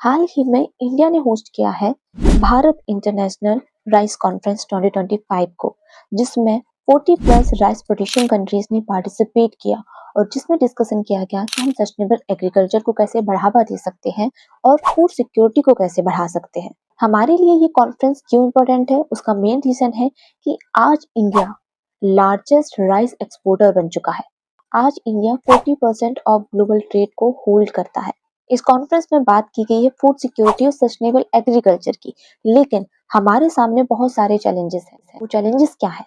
हाल ही में इंडिया ने होस्ट किया है भारत इंटरनेशनल राइस कॉन्फ्रेंस 2025 को, जिसमें 40 प्लस राइस प्रोड्यूसिंग कंट्रीज ने पार्टिसिपेट किया और जिसमें डिस्कशन किया गया कि हम सस्टेनेबल एग्रीकल्चर को कैसे बढ़ावा दे सकते हैं और फूड सिक्योरिटी को कैसे बढ़ा सकते हैं। हमारे लिए ये कॉन्फ्रेंस क्यों इम्पोर्टेंट है, उसका मेन रीजन है कि आज इंडिया लार्जेस्ट राइस एक्सपोर्टर बन चुका है। आज इंडिया 40% ऑफ ग्लोबल ट्रेड को होल्ड करता है। इस कॉन्फ्रेंस में बात की गई है फूड सिक्योरिटी और सस्टेनेबल एग्रीकल्चर की, लेकिन हमारे सामने बहुत सारे चैलेंजेस हैं। वो चैलेंजेस क्या है?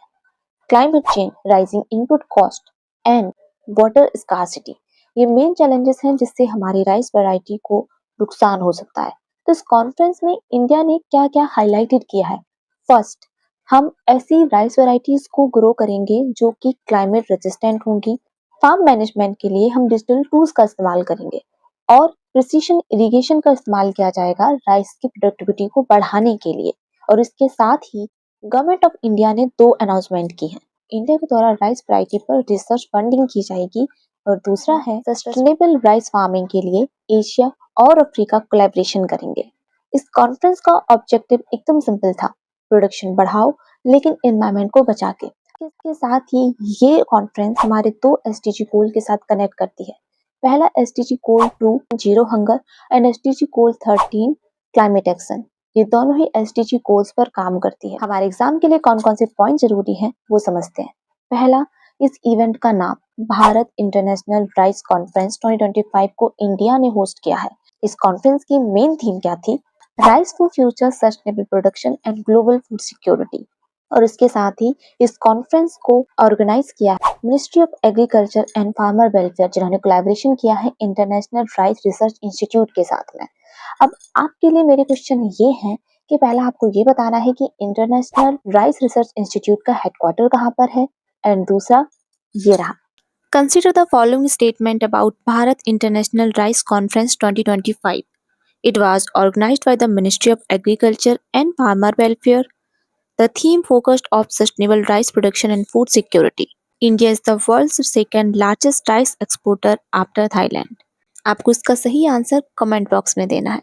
Climate change, rising input cost and water scarcity. ये मेन चैलेंजेस हैं जिससे हमारी राइस वैरायटी को नुकसान हो सकता है। तो इस कॉन्फ्रेंस में इंडिया ने क्या क्या हाईलाइटेड किया है? फर्स्ट, हम ऐसी राइस वैरायटीज को ग्रो करेंगे जो कि क्लाइमेट रेजिस्टेंट होंगी। फार्म मैनेजमेंट के लिए हम डिजिटल टूल्स का इस्तेमाल करेंगे और प्रिसीशन इरिगेशन का इस्तेमाल किया जाएगा राइस की प्रोडक्टिविटी को बढ़ाने के लिए। और इसके साथ ही गवर्नमेंट ऑफ इंडिया ने 2 अनाउंसमेंट की हैं। इंडिया के द्वारा राइस वैरायटी पर रिसर्च फंडिंग की जाएगी और दूसरा है सस्टेनेबल राइस फार्मिंग के लिए एशिया और अफ्रीका कोलैबोरेशन करेंगे। इस कॉन्फ्रेंस का ऑब्जेक्टिव एकदम सिंपल था, प्रोडक्शन बढ़ाओ लेकिन एनवायरनमेंट को बचा के। इसके साथ ही ये कॉन्फ्रेंस हमारे 2 एसडीजी गोल के साथ कनेक्ट करती है। पहला SDG goal 2 zero hunger and SDG goal 13 climate action. ये दोनों ही एसडीजी गोल्स पर काम करती है। हमारे एग्जाम के लिए कौन कौन से पॉइंट जरूरी हैं वो समझते हैं। पहला, इस इवेंट का नाम भारत इंटरनेशनल राइस कॉन्फ्रेंस 2025 को इंडिया ने होस्ट किया है। इस कॉन्फ्रेंस की मेन थीम क्या थी? Rice for future sustainable production and global food security. और इसके साथ ही इस कॉन्फ्रेंस को ऑर्गेनाइज किया है ministry of agriculture and farmer welfare, जिन्होंने कोलैबोरेशन किया है इंटरनेशनल राइस रिसर्च इंस्टीट्यूट के साथ में। अब आपके लिए मेरे क्वेश्चन ये हैं कि पहला आपको ये बताना है कि इंटरनेशनल राइस रिसर्च इंस्टीट्यूट का हेडक्वार्टर कहाँ पर है, एंड दूसरा ये रहा। Consider the following statement about Bharat International Rice Conference 2025. It was organized by the Ministry of Agriculture and Farmer Welfare. The theme focused on sustainable rice production and food security. India is the world's second largest rice exporter after Thailand. आपको इसका सही answer comment box में देना है।